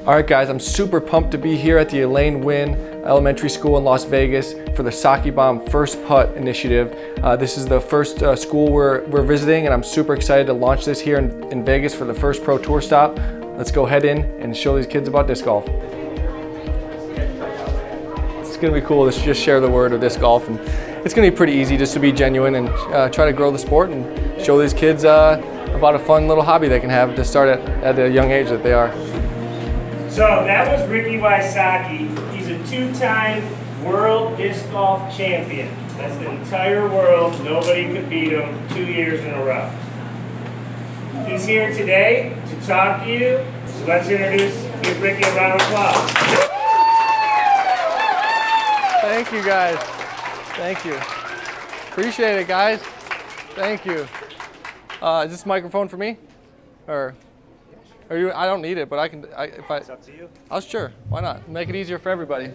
All right, guys, I'm super pumped to be here at the Elaine Wynn Elementary School in Las Vegas for the Wysocki Bomb First Putt initiative. This is the first school we're visiting, and I'm super excited to launch this here in Vegas for the first pro tour stop. Let's go head in and show these kids about disc golf. It's gonna be cool to just share the word of disc golf, and it's gonna be pretty easy just to be genuine and try to grow the sport and show these kids about a fun little hobby they can have to start at a young age that they are. So that was Ricky Wysocki. He's a two-time world disc golf champion. That's the entire world. Nobody could beat him 2 years in a row. He's here today to talk to you. So let's give Ricky a round of applause. Thank you, guys. Thank you. Appreciate it, guys. Thank you. Is this microphone for me? Or I don't need it, but It's up to you. Oh, sure. Why not? Make it easier for everybody.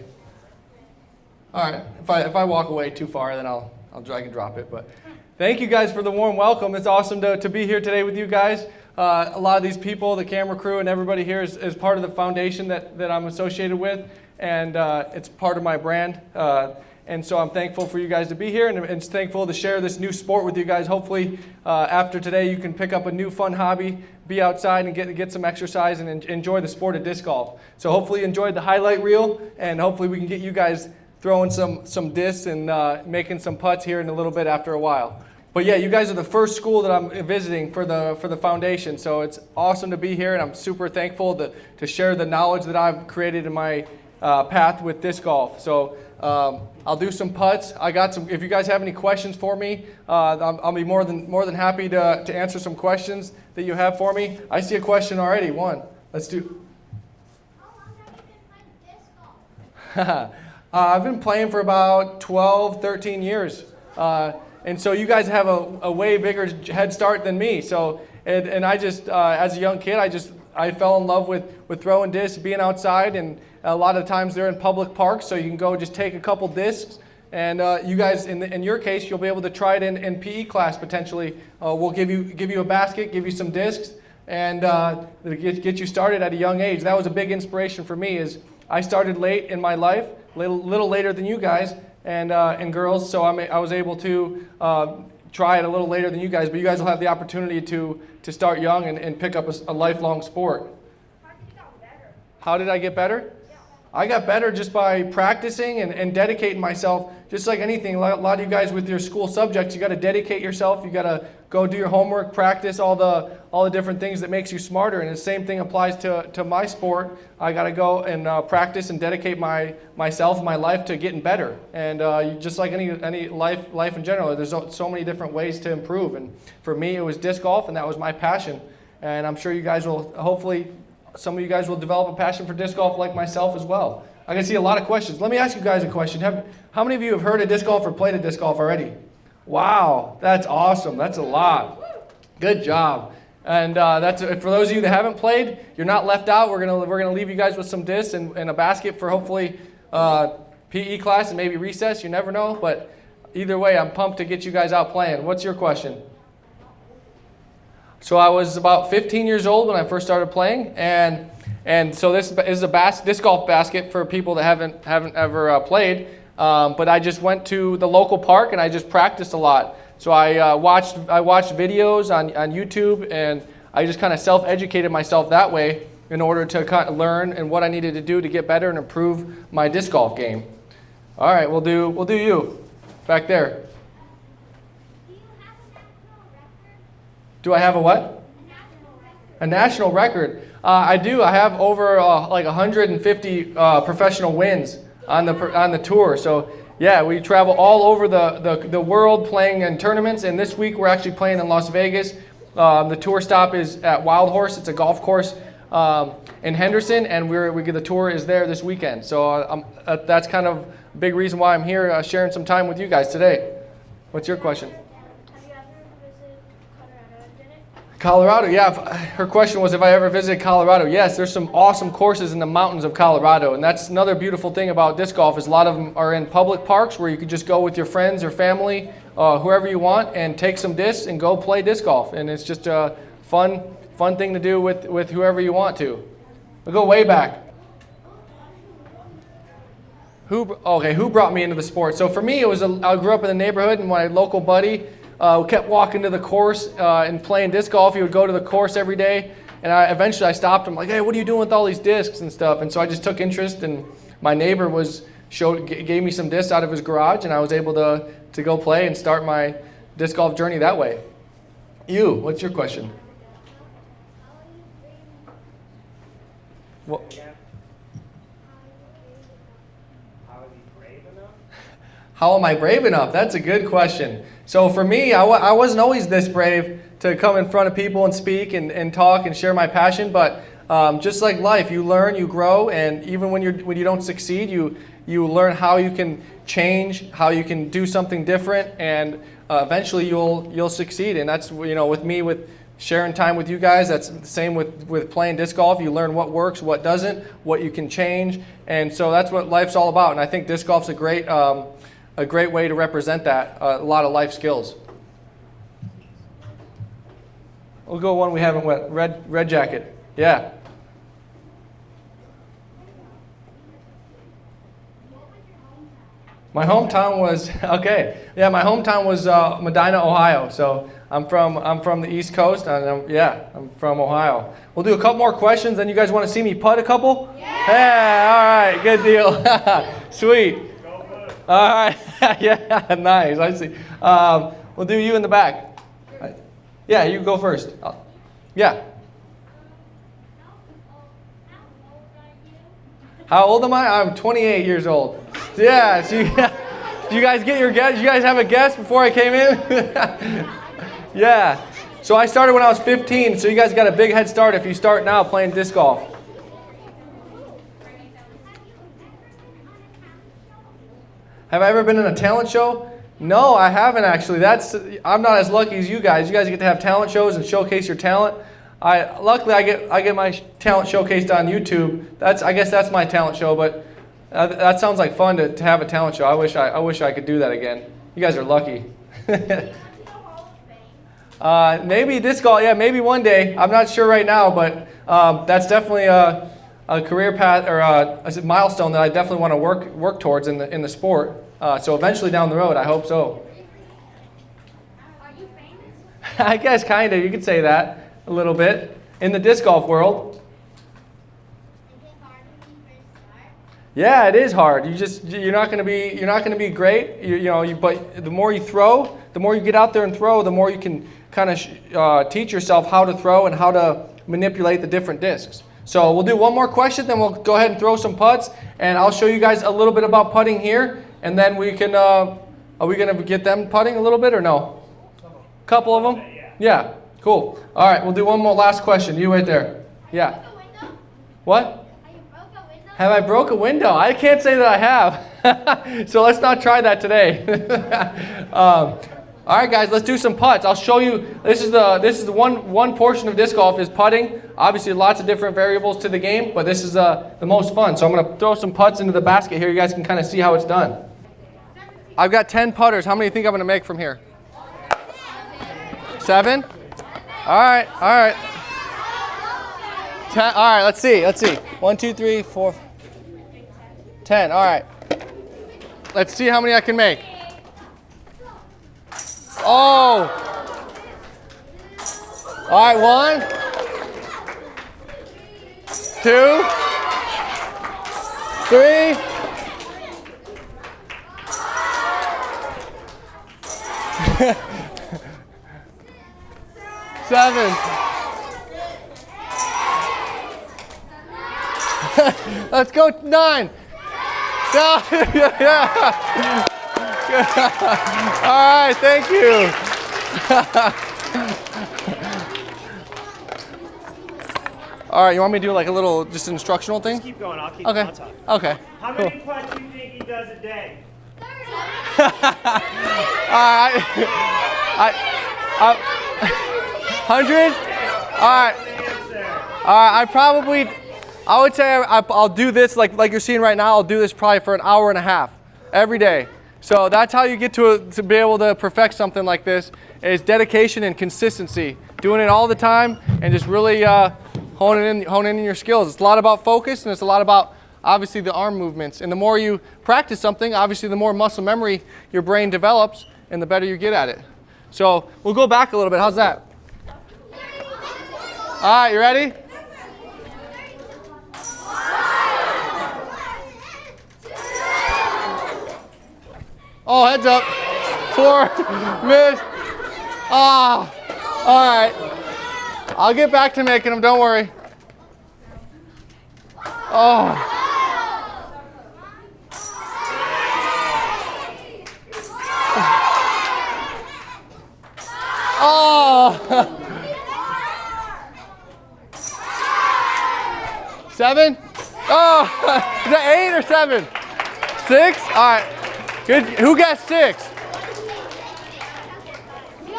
All right. If I walk away too far, then I can drop it. But thank you guys for the warm welcome. It's awesome to be here today with you guys. A lot of these people, the camera crew, and everybody here is part of the foundation that I'm associated with, and it's part of my brand. And so I'm thankful for you guys to be here, and thankful to share this new sport with you guys. Hopefully, after today, you can pick up a new fun hobby, be outside and get some exercise and enjoy the sport of disc golf. So hopefully you enjoyed the highlight reel, and hopefully we can get you guys throwing some discs and making some putts here in a little bit after a while. But yeah, you guys are the first school that I'm visiting for the foundation, so it's awesome to be here, and I'm super thankful to share the knowledge that I've created in my path with disc golf. So I'll do some putts. I got some. If you guys have any questions for me, I'll be more than happy to answer some questions that you have for me. I see a question already. One. Let's do. How long have you been playing disc golf? I've been playing for about 12, 13 years. And so you guys have a way bigger head start than me. So and I just as a young kid, I fell in love with throwing discs, being outside, and a lot of times they're in public parks, so you can go just take a couple discs, and you guys, in your case, you'll be able to try it in PE class potentially. We'll give you a basket, give you some discs, and get you started at a young age. That was a big inspiration for me. Is I started late in my life, little later than you guys and girls, so I was able to try it a little later than you guys, but you guys will have the opportunity to start young and pick up a lifelong sport. How did you get better? How did I get better? Yeah. I got better just by practicing and dedicating myself, just like anything. A lot of you guys with your school subjects, you got to dedicate yourself. You got to go do your homework, practice all the different things that makes you smarter. And the same thing applies to my sport. I got to go and practice and dedicate myself, my life to getting better. And just like any life in general, there's so many different ways to improve. And for me, it was disc golf, and that was my passion. And I'm sure you guys will, hopefully, some of you guys will develop a passion for disc golf like myself as well. I can see a lot of questions. Let me ask you guys a question. How many of you have heard of disc golf or played a disc golf already? Wow, that's awesome. That's a lot. Good job. And that's for those of you that haven't played, you're not left out. We're gonna leave you guys with some discs and a basket for hopefully PE class and maybe recess. You never know. But either way, I'm pumped to get you guys out playing. What's your question? So I was about 15 years old when I first started playing, and so this is a disc golf basket for people that haven't ever played. But I just went to the local park and I just practiced a lot. So I watched videos on YouTube, and I just kind of self-educated myself that way in order to kind of learn and what I needed to do to get better and improve my disc golf game. All right, we'll do you back there. Do you have a national record? Do I have a what? A national record. A national record. I do. I have over like 150 professional wins on the tour. So yeah, we travel all over the world playing in tournaments. And this week we're actually playing in Las Vegas. The tour stop is at Wild Horse. It's a golf course in Henderson, and the tour is there this weekend. So that's kind of a big reason why I'm here sharing some time with you guys today. What's your question? Have you ever visited Colorado and did it? Colorado, yeah. Her question was if I ever visited Colorado. Yes, there's some awesome courses in the mountains of Colorado, and that's another beautiful thing about disc golf is a lot of them are in public parks where you could just go with your friends or family, whoever you want, and take some discs and go play disc golf. And it's just a fun thing to do with whoever you want to. We'll go way back. Who brought me into the sport? So for me, I grew up in the neighborhood, and my local buddy kept walking to the course and playing disc golf. He would go to the course every day, and eventually I stopped him, like, hey, what are you doing with all these discs and stuff? And so I just took interest, and my neighbor gave me some discs out of his garage, and I was able to go play and start my disc golf journey that way. You, what's your question? Well, how am I brave enough? That's a good question. So for me, I wasn't always this brave to come in front of people and speak and talk and share my passion. But just like life, you learn, you grow, and even when you don't succeed, you learn how you can change, how you can do something different, and eventually you'll succeed. And that's, with me, with sharing time with you guys, that's the same with playing disc golf. You learn what works, what doesn't, what you can change, and so that's what life's all about. And I think disc golf's a great way to represent that, a lot of life skills. We'll go one we haven't went, red jacket. Yeah. My hometown was, my hometown was Medina, Ohio. So I'm from the East Coast, and I'm from Ohio. We'll do a couple more questions, then you guys want to see me putt a couple? Yeah, all right, good deal. Sweet. All right, yeah, nice, I see. We'll do you in the back. Yeah, you go first. Yeah. How old am I? I'm 28 years old. Yeah, so you guys get your guess? You guys have a guess before I came in? Yeah. So I started when I was 15, so you guys got a big head start if you start now playing disc golf. Have I ever been in a talent show? No, I haven't actually. I'm not as lucky as you guys. You guys get to have talent shows and showcase your talent. Luckily I get my talent showcased on YouTube. I guess that's my talent show, but that sounds like fun to have a talent show. I wish I could do that again. You guys are lucky. Maybe disc golf. Yeah, maybe one day. I'm not sure right now, but that's definitely a career path or a milestone that I definitely want to work towards in the sport. So eventually down the road, I hope so. Are you famous? I guess kind of. You could say that a little bit in the disc golf world. Is it hard when you first start? Yeah, it is hard. You're not going to be great. But the more you throw, the more you get out there and throw, the more you can kind of teach yourself how to throw and how to manipulate the different discs. So we'll do one more question, then we'll go ahead and throw some putts, and I'll show you guys a little bit about putting here, and then we can. Are we going to get them putting a little bit or no? Couple of them? Yeah. Cool. All right, we'll do one more last question. You right there. Yeah. Broke a window? What? Are you broke a window? Have I broke a window? I can't say that I have. So let's not try that today. All right, guys, let's do some putts. I'll show you. This is the one portion of disc golf is putting. Obviously, lots of different variables to the game, but this is the most fun. So I'm going to throw some putts into the basket here. You guys can kind of see how it's done. I've got 10 putters. How many do you think I'm going to make from here? 7? All right. 10. All right, let's see. 1, 2, 3, 4, 10. All right. Let's see how many I can make. Oh. All right, 1, 2, 3. 7. Let's go 9. Yeah. All right, thank you. All right, you want me to do like a little just instructional thing? Just keep going. I'll keep Okay. on top. Okay. How Cool. many putts do you think he does a day? 100? All right. I would say I'll do this like you're seeing right now. I'll do this probably for an hour and a half every day. So that's how you get to be able to perfect something like this, is dedication and consistency. Doing it all the time and just really honing in your skills. It's a lot about focus, and it's a lot about obviously the arm movements. And the more you practice something, obviously the more muscle memory your brain develops, and the better you get at it. So we'll go back a little bit. How's that? All right, you ready? Oh, heads up. 4, mid. Ah, all right. I'll get back to making them, don't worry. Oh. Oh. 7? Oh, is that 8 or 7? 6? All right. Good. Who got 6?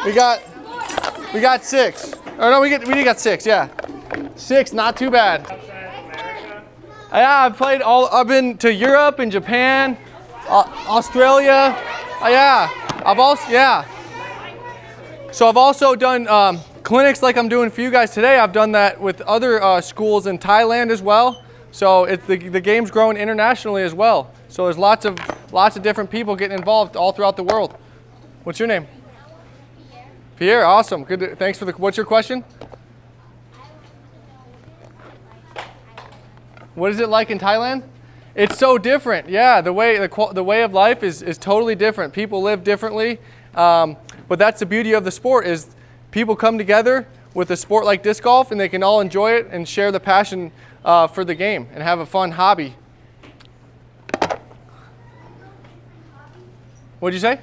We got 6. Oh no, we got 6. Yeah, 6. Not too bad. Yeah, I've been to Europe and Japan, Australia. Yeah. So I've also done clinics like I'm doing for you guys today. I've done that with other schools in Thailand as well. So it's the game's growing internationally as well. So there's lots of different people getting involved all throughout the world. What's your name? Pierre. Awesome. Good. Thanks for what's your question? What is it like in Thailand? It's so different. Yeah, the way of life is totally different. People live differently. But that's the beauty of the sport is people come together with a sport like disc golf and they can all enjoy it and share the passion for the game and have a fun hobby. What'd you say?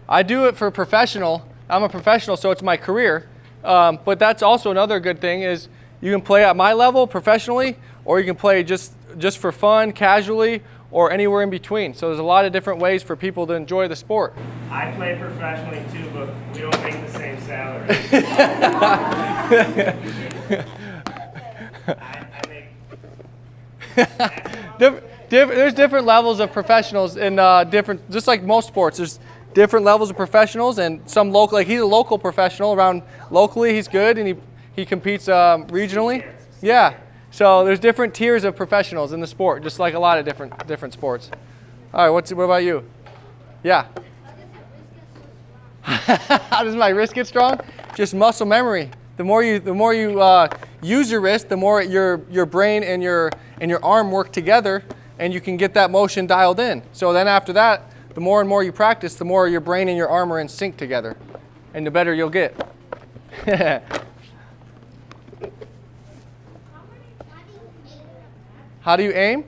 I do it for professional. I'm a professional, so it's my career. But that's also another good thing is you can play at my level professionally, or you can play just for fun, casually, or anywhere in between. So there's a lot of different ways for people to enjoy the sport. I play professionally too, but we don't make the same salary. There's different levels of professionals in different, just like most sports, there's different levels of professionals and some local, like he's a local professional around locally, he's good and he competes regionally. Yeah, so there's different tiers of professionals in the sport, just like a lot of different sports. All right, what about you? Yeah. How does my wrist get strong? Just muscle memory. The more you use your wrist, the more your brain and your arm work together, and you can get that motion dialed in. So then after that, the more and more you practice, the more your brain and your arm are in sync together, and the better you'll get. How do you aim?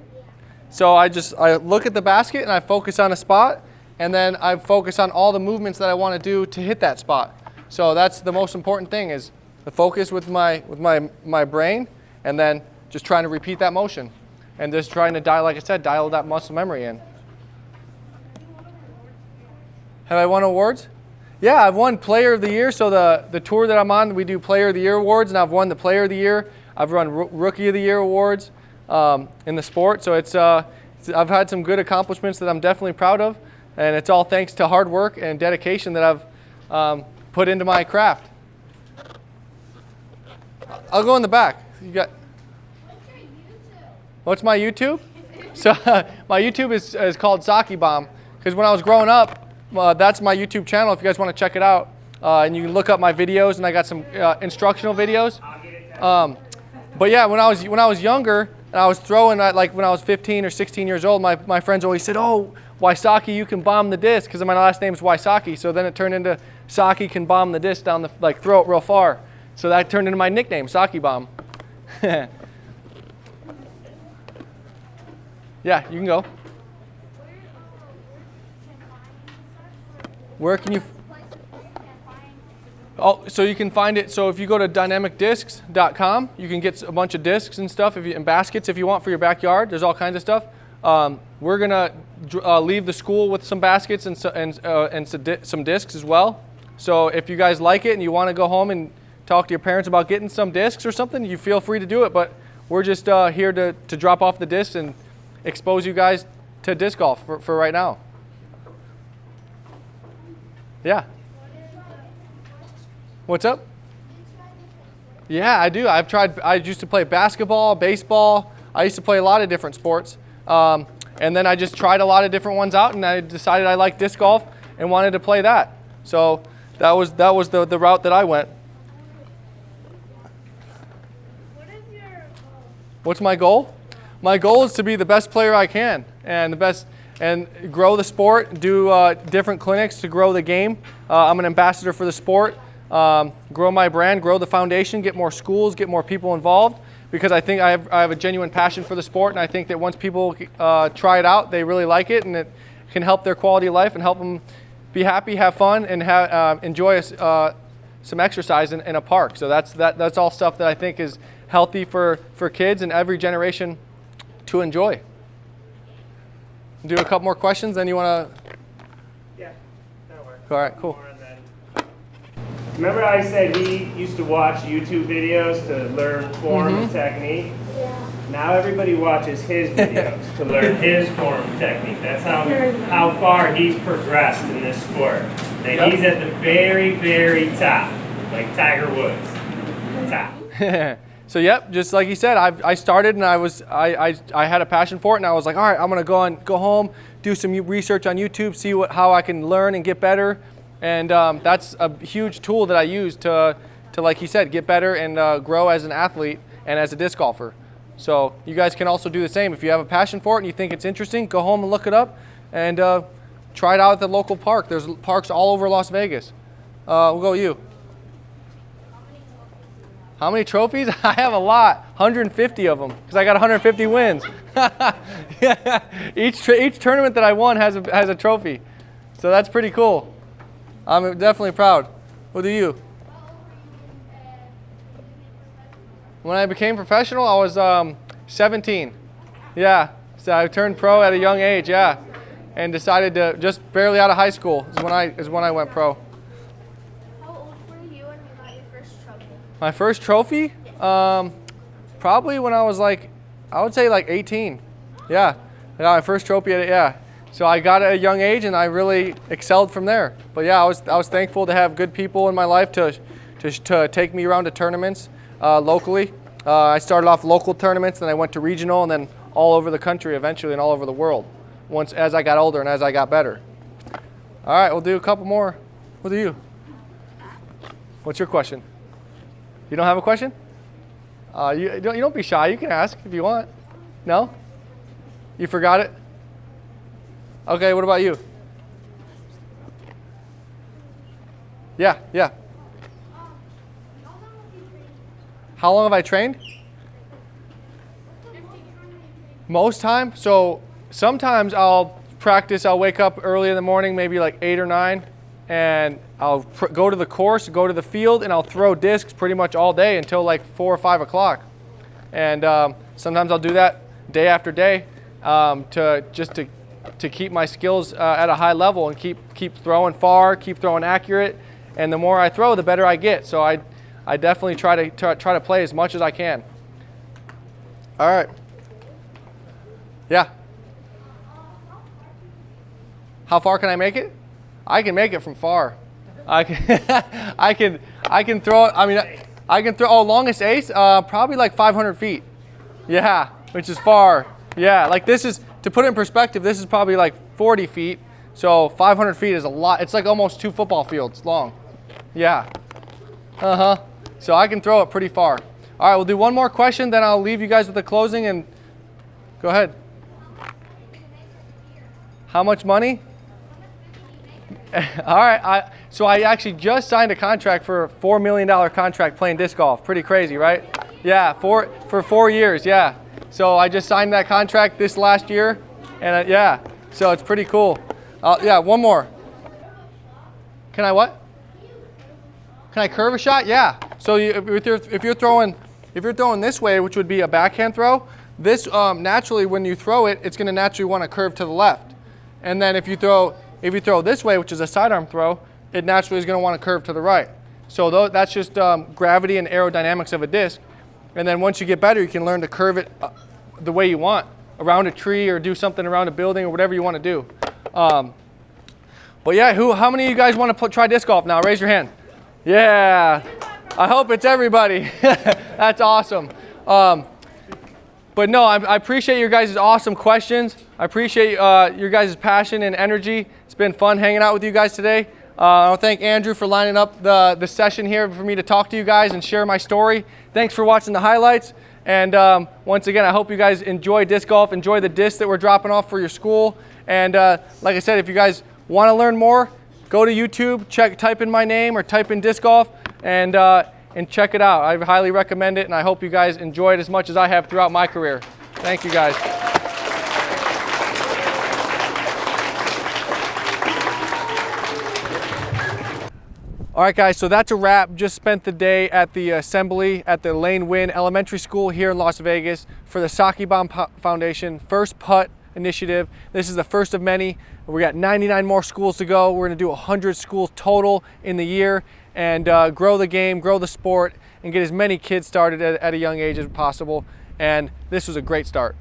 So I look at the basket and I focus on a spot, and then I focus on all the movements that I want to do to hit that spot. So that's the most important thing is the focus with my brain, and then just trying to repeat that motion, and just trying to dial that muscle memory in. Have I won awards? Yeah, I've won Player of the Year. So the tour that I'm on, we do Player of the Year awards, and I've won the Player of the Year. I've run Rookie of the Year awards in the sport. So I've had some good accomplishments that I'm definitely proud of, and it's all thanks to hard work and dedication that I've put into my craft. I'll go in the back. You got. What's my YouTube? So my YouTube is called Wysocki Bomb, because when I was growing up, that's my YouTube channel if you guys want to check it out. And you can look up my videos, and I got some instructional videos. But yeah, when I was younger and I was throwing, like when I was 15 or 16 years old, my friends always said, "Oh, Wysocki, you can bomb the disc," because my last name is Wysocki. So then it turned into Wysocki can bomb the disc down throw it real far. So that turned into my nickname, Wysocki Bomb. Yeah, you can go. Where can you? Oh, so you can find it. So if you go to dynamicdiscs.com, you can get a bunch of discs and stuff, and baskets if you want for your backyard. There's all kinds of stuff. We're gonna leave the school with some baskets and some discs as well. So if you guys like it and you want to go home and talk to your parents about getting some discs or something, you feel free to do it. But we're just here to drop off the discs and expose you guys to disc golf for right now. Yeah. What's up? Yeah, I do. I used to play basketball, baseball. I used to play a lot of different sports. And then I just tried a lot of different ones out, and I decided I liked disc golf and wanted to play that. So that was the route that I went. What is your goal? What's my goal? My goal is to be the best player I can and grow the sport, do different clinics to grow the game. I'm an ambassador for the sport. Grow my brand, grow the foundation, get more schools, get more people involved, because I think I have a genuine passion for the sport, and I think that once people try it out, they really like it, and it can help their quality of life and help them be happy, have fun, and enjoy some exercise in a park. So that's all stuff that I think is healthy for kids and every generation to enjoy. Do a couple more questions, then you want to? Yeah, that'll work. All right, cool. More and then- Remember I said he used to watch YouTube videos to learn form and technique? Yeah. Now everybody watches his videos to learn his form and technique. That's how far he's progressed in this sport. That Yep. he's at the very, very top, like Tiger Woods. Top. So yep, just like he said, I started and I had a passion for it, and I was like, all right, I'm gonna go home, do some research on YouTube, see how I can learn and get better, and that's a huge tool that I use to like he said, get better and grow as an athlete and as a disc golfer. So you guys can also do the same. If you have a passion for it and you think it's interesting, go home and look it up and try it out at the local park. There's parks all over Las Vegas. We'll go with you. How many trophies? I have a lot, 150 of them, because I got 150 wins. Yeah. Each tournament that I won has a trophy, so that's pretty cool. I'm definitely proud. What do you? When I became professional, I was 17. Yeah, so I turned pro at a young age. Yeah, and decided to just barely out of high school is when I went pro. How old were you when you got your first trophy? My first trophy, probably when I was I would say 18. Yeah, I got my first trophy at it. Yeah, so I got it at a young age, and I really excelled from there. But yeah, I was thankful to have good people in my life to take me around to tournaments locally. I started off local tournaments, then I went to regional, and then all over the country eventually, and all over the world. As I got older and as I got better. All right, we'll do a couple more. What do you? What's your question? You don't have a question? You don't be shy. You can ask if you want. No? You forgot it? Okay, what about you? Yeah. How long have I trained? Most time? So sometimes I'll practice. I'll wake up early in the morning, maybe 8 or 9, and I'll go to the course, go to the field, and I'll throw discs pretty much all day until 4 or 5 o'clock. And sometimes I'll do that day after day to keep my skills at a high level and keep throwing far, keep throwing accurate. And the more I throw, the better I get. So I definitely try to play as much as I can. All right. Yeah. How far can I make it? I can make it from far. I can throw it. I mean, I can throw. Longest ace, probably 500 feet. Yeah, which is far. Yeah, this is, to put it in perspective, this is probably 40 feet. So 500 feet is a lot. It's almost 2 football fields long. Yeah. So I can throw it pretty far. All right, we'll do one more question, then I'll leave you guys with the closing, and go ahead. How much money? All right, so I actually just signed a contract for a $4 million contract playing disc golf. Pretty crazy, right? Yeah, for 4 years, yeah. So I just signed that contract this last year, and yeah, so it's pretty cool. Yeah, one more. Can I what? Can I curve a shot? Yeah. So if you're throwing this way, which would be a backhand throw, this naturally when you throw it, it's going to naturally want to curve to the left. And then if you throw this way, which is a sidearm throw, it naturally is going to want to curve to the right. So that's just gravity and aerodynamics of a disc. And then once you get better, you can learn to curve it the way you want, around a tree or do something around a building or whatever you want to do. But yeah, how many of you guys want to try disc golf now? Raise your hand. Yeah. I hope it's everybody. That's awesome. But no, I appreciate your guys' awesome questions. I appreciate your guys' passion and energy. It's been fun hanging out with you guys today. I want to thank Andrew for lining up the session here for me to talk to you guys and share my story. Thanks for watching the highlights. And once again, I hope you guys enjoy disc golf, enjoy the discs that we're dropping off for your school. And like I said, if you guys want to learn more, go to YouTube, type in my name or type in disc golf, and check it out. I highly recommend it, and I hope you guys enjoy it as much as I have throughout my career. Thank you, guys. All right, guys, so that's a wrap. Just spent the day at the assembly at the Lane Wynn Elementary School here in Las Vegas for the Wysocki Foundation First Putt Initiative. This is the first of many. We got 99 more schools to go. We're gonna do 100 schools total in the year and grow the game, grow the sport, and get as many kids started at a young age as possible. And this was a great start.